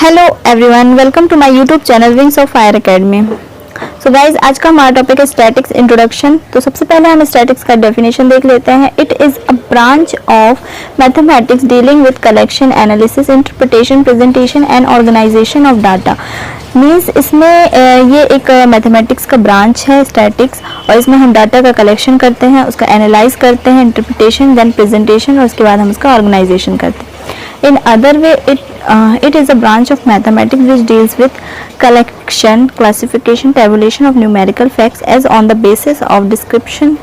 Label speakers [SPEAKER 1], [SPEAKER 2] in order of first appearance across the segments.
[SPEAKER 1] Hello everyone, welcome to my YouTube channel wings of fire academy. So guys, आज का हमारा topic है statics introduction. तो सबसे पहले हम स्टैटिक्स का डेफिनेशन देख लेते हैं। It is a branch of mathematics dealing with collection, analysis, interpretation, presentation and organisation of data. Means इसमें ये एक मैथमेटिक्स का ब्रांच है स्टैटिक्स, और इसमें हम डाटा का कलेक्शन करते हैं, उसका एनालाइज करते हैं, इंटरप्रिटेशन, देन प्रेजेंटेशन, और उसके बाद हम उसका ऑर्गेनाइजेशन करते हैं। In other way, it is a branch of mathematics which deals with collection, classification, tabulation of numerical facts as on the basis of description,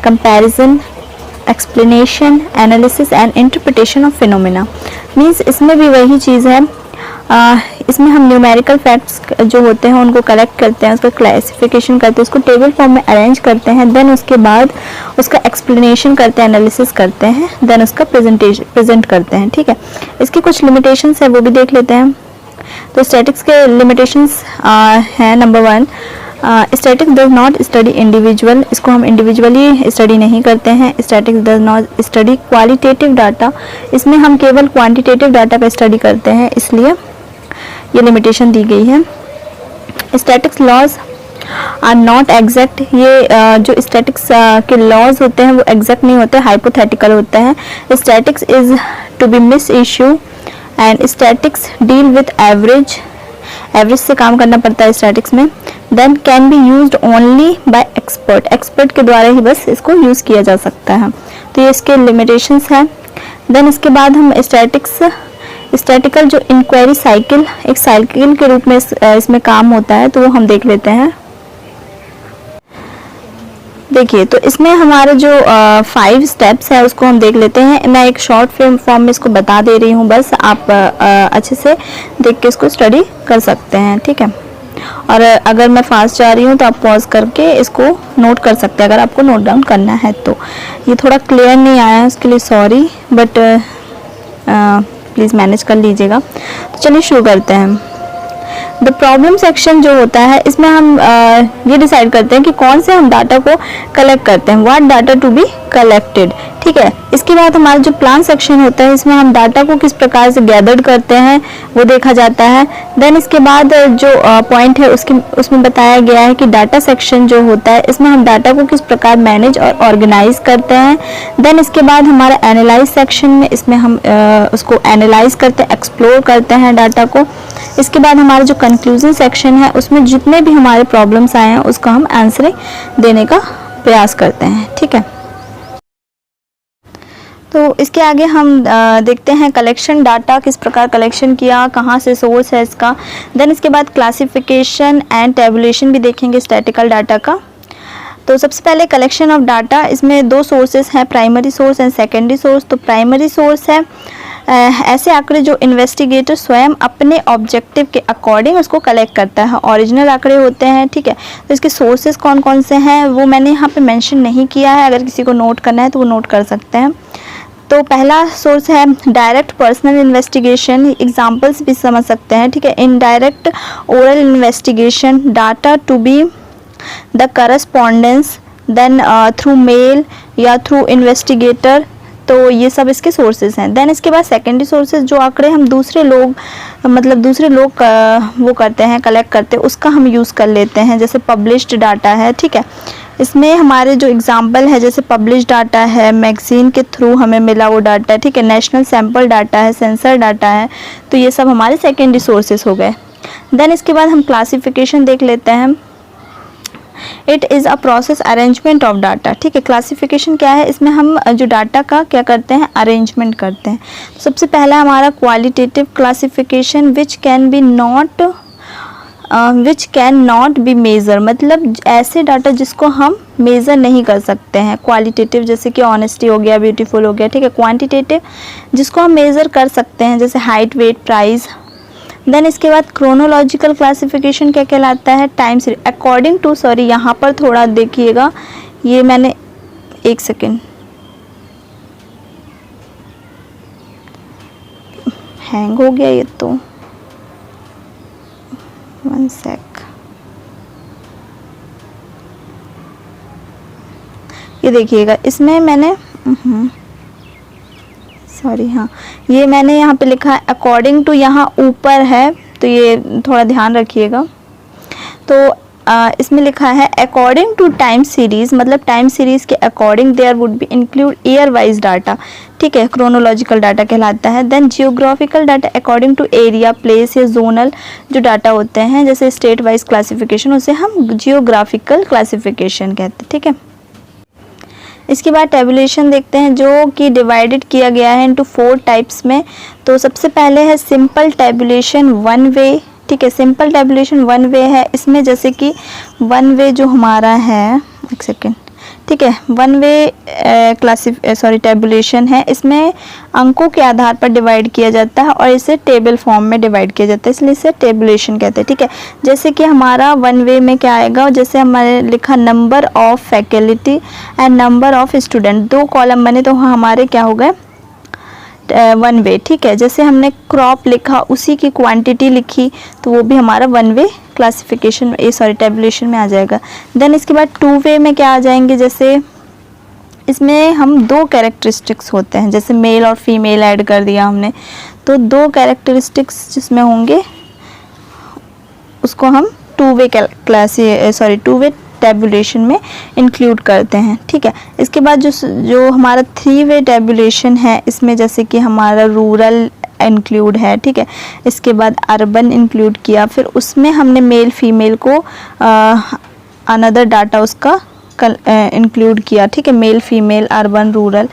[SPEAKER 1] comparison, explanation, analysis and interpretation of phenomena. Means इसमें भी वही चीज़ है। इसमें हम numerical facts जो होते हैं उनको कलेक्ट करते हैं, उसका क्लासिफिकेशन करते हैं, उसको टेबल फॉर्म में अरेंज करते हैं, देन उसके बाद उसका एक्सप्लेनेशन करते हैं, एनालिसिस करते हैं, देन उसका प्रेजेंट करते हैं। ठीक है, इसकी कुछ लिमिटेशंस है वो भी देख लेते हैं। तो स्टैटिक्स के लिमिटेशंस हैं, number 1, statics does not study individual. इसको हम इंडिविजुअली स्टडी नहीं करते हैं। Statics does not study qualitative data. इसमें हम केवल क्वांटिटेटिव डाटा का स्टडी करते हैं, इसलिए ये लिमिटेशन दी गई है। Statics laws are not exact. ये जो स्टैटिक्स के लॉज होते हैं वो एग्जैक्ट नहीं होते, हाइपोथेटिकल होते हैं। Statics is to be misuse and statics deal with average से काम करना पड़ता है स्टैटिक्स में। Then can be used only by expert के द्वारा ही बस इसको यूज किया जा सकता है। तो ये इसके लिमिटेशंस हैं। देन इसके बाद हम स्टैटिकल जो इंक्वायरी साइकिल, एक साइकिल के रूप में इसमें काम होता है, तो वो हम देख लेते हैं। देखिए, तो इसमें हमारे जो 5 स्टेप्स है उसको हम देख लेते हैं। मैं एक शॉर्ट फॉर्म में इसको बता दे रही हूँ, बस आप अच्छे से देख के इसको स्टडी कर सकते हैं। ठीक है, और अगर मैं फास्ट जा रही हूँ तो आप पॉज करके इसको नोट कर सकते हैं, अगर आपको नोट डाउन करना है तो। ये थोड़ा क्लियर नहीं आया है, उसके लिए सॉरी, बट प्लीज़ मैनेज कर लीजिएगा। तो चलिए शुरू करते हैं। द प्रॉब्लम सेक्शन जो होता है, इसमें हम ये डिसाइड करते हैं कि कौन से हम डाटा को कलेक्ट करते हैं, what data to be collected. ठीक है, इसके बाद हमारा जो प्लान सेक्शन होता है, इसमें हम डाटा को किस प्रकार से गैदर्ड करते हैं वो देखा जाता है। देन इसके बाद जो पॉइंट है उसमें बताया गया है कि डाटा सेक्शन जो होता है, इसमें हम डाटा को किस प्रकार मैनेज और ऑर्गेनाइज करते हैं। देन इसके बाद हमारा एनालाइज सेक्शन में, इसमें हम उसको एनालाइज करते हैं, एक्सप्लोर करते हैं डाटा को। इसके बाद हमारा जो कंक्लूजन सेक्शन है, उसमें जितने भी हमारे प्रॉब्लम्स आए हैं उसका हम आंसर देने का प्रयास करते हैं। ठीक है, तो इसके आगे हम देखते हैं कलेक्शन, डाटा किस प्रकार कलेक्शन किया, कहाँ से सोर्स है इसका। देन इसके बाद क्लासिफिकेशन एंड टेबुलेशन भी देखेंगे स्टैटिकल डाटा का। तो सबसे पहले कलेक्शन ऑफ डाटा, इसमें 2 सोर्सेस हैं, primary source and secondary source. तो प्राइमरी सोर्स है ऐसे आंकड़े जो इन्वेस्टिगेटर स्वयं अपने ऑब्जेक्टिव के अकॉर्डिंग उसको कलेक्ट करता है, ओरिजिनल आंकड़े होते हैं। ठीक है, तो इसके सोर्सेज कौन कौन से हैं वो मैंने यहाँ पे मेंशन नहीं किया है, अगर किसी को नोट करना है तो वो नोट कर सकते हैं। तो पहला सोर्स है डायरेक्ट पर्सनल इन्वेस्टिगेशन, एग्जांपल्स भी समझ सकते हैं। ठीक है, indirect oral investigation, data to be the correspondence, then through mail या थ्रू इन्वेस्टिगेटर। तो ये सब इसके सोर्सेज हैं। देन इसके बाद सेकेंडरी सोर्सेज, जो आंकड़े हम दूसरे लोग वो करते हैं, कलेक्ट करते हैं, उसका हम यूज़ कर लेते हैं, जैसे पब्लिश्ड डाटा है। ठीक है, इसमें हमारे जो एग्जाम्पल है, जैसे पब्लिश डाटा है, मैगजीन के थ्रू हमें मिला वो डाटा। ठीक है, नेशनल सैम्पल डाटा है, सेंसर डाटा है, तो ये सब हमारे सेकेंडरी सोर्सेज हो गए। देन इसके बाद हम क्लासिफिकेशन देख लेते हैं। It is a process arrangement of data. ठीक है, क्लासिफिकेशन क्या है, इसमें हम जो डाटा का क्या करते हैं, अरेंजमेंट करते हैं। सबसे पहला हमारा qualitative classification, which can not be measure, मतलब ऐसे डाटा जिसको हम मेज़र नहीं कर सकते हैं। क्वालिटेटिव जैसे कि ऑनेस्टी हो गया, ब्यूटीफुल हो गया। ठीक है, क्वांटिटेटिव जिसको हम मेज़र कर सकते हैं, जैसे हाइट, वेट, प्राइस। देन इसके बाद क्रोनोलॉजिकल क्लासिफिकेशन क्या कहलाता है, time series according to, sorry यहाँ पर थोड़ा देखिएगा, ये मैंने 1 सेकेंड हैंग हो गया, ये तो 1 सेक, ये देखिएगा, इसमें मैंने सॉरी हाँ, ये मैंने यहाँ पे लिखा है अकॉर्डिंग टू, यहाँ ऊपर है तो ये थोड़ा ध्यान रखिएगा। तो इसमें लिखा है अकॉर्डिंग टू टाइम सीरीज, मतलब टाइम सीरीज के according there would be include year wise data, ठीक है, क्रोनोलॉजिकल डाटा कहलाता है। Then geographical data according to area, place या जोनल जो डाटा होते हैं जैसे स्टेट वाइज क्लासिफिकेशन, उसे हम जियोग्राफिकल क्लासिफिकेशन कहते हैं, ठीक है। इसके बाद टेबुलेशन देखते हैं जो कि डिवाइडेड किया गया है इनटू 4 टाइप्स में। तो सबसे पहले है सिंपल टेबुलेशन वन वे, ठीक है, सिंपल टेबुलेशन वन वे है। इसमें जैसे कि वन वे जो हमारा है, एक सेकेंड, ठीक है, वन वे टेबुलेशन है, इसमें अंकों के आधार पर डिवाइड किया जाता है और इसे टेबल फॉर्म में डिवाइड किया जाता है, इसलिए इसे टेबुलेशन कहते हैं, ठीक है। जैसे कि हमारा वन वे में क्या आएगा, जैसे हमारे लिखा number of faculty and number of student, 2 column बने तो हमारे क्या हो गए वन वे, ठीक है। जैसे हमने क्रॉप लिखा उसी की क्वांटिटी लिखी तो वो भी हमारा वन वे क्लासिफिकेशन टेबुलेशन में आ जाएगा। देन इसके बाद टू वे में क्या आ जाएंगे, जैसे इसमें हम 2 कैरेक्टरिस्टिक्स होते हैं, जैसे मेल और फीमेल ऐड कर दिया हमने, तो 2 कैरेक्टरिस्टिक्स जिसमें होंगे उसको हम टू वे टेबुलेशन में इंक्लूड करते हैं, ठीक है। इसके बाद जो हमारा 3 वे टेबुलेशन है, इसमें जैसे कि हमारा रूरल इंक्लूड है, ठीक है। इसके बाद अर्बन इंक्लूड किया, फिर उसमें हमने मेल फीमेल को अनदर डाटा उसका इंक्लूड किया, ठीक है, मेल फीमेल अर्बन रूरल,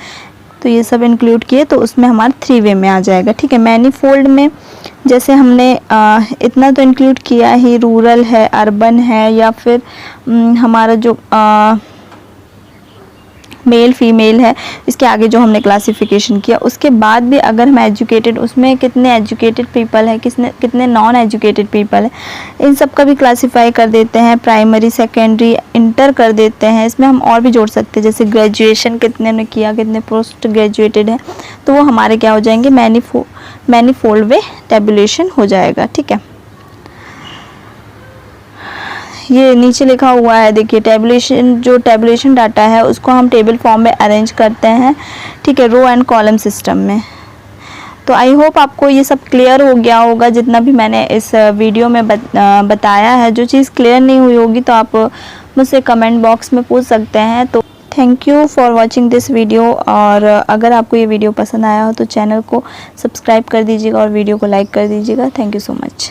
[SPEAKER 1] तो ये सब इंक्लूड किए तो उसमें हमारा 3 वे में आ जाएगा, ठीक है। मैनीफोल्ड में जैसे हमने इतना तो इंक्लूड किया ही, रूरल है, अर्बन है, या फिर हमारा जो मेल फीमेल है, इसके आगे जो हमने क्लासिफिकेशन किया, उसके बाद भी अगर हम एजुकेटेड, उसमें कितने एजुकेटेड पीपल है, कितने नॉन एजुकेटेड पीपल है, इन सब का भी क्लासिफाई कर देते हैं, प्राइमरी सेकेंडरी इंटर कर देते हैं। इसमें हम और भी जोड़ सकते हैं, जैसे ग्रेजुएशन कितने ने किया, कितने पोस्ट ग्रेजुएटेड हैं, तो वो हमारे क्या हो जाएंगे, मैनीफोल्ड वे टेबुलेशन हो जाएगा, ठीक है। ये नीचे लिखा हुआ है, देखिए टेबुलेशन डाटा है उसको हम टेबल फॉर्म में अरेंज करते हैं, ठीक है, रो एंड कॉलम सिस्टम में। तो आई होप आपको ये सब क्लियर हो गया होगा, जितना भी मैंने इस वीडियो में बताया है। जो चीज़ क्लियर नहीं हुई होगी तो आप मुझसे कमेंट बॉक्स में पूछ सकते हैं। तो thank you for watching this video, और अगर आपको ये वीडियो पसंद आया हो तो चैनल को सब्सक्राइब कर दीजिएगा और वीडियो को लाइक कर दीजिएगा। Thank you so much.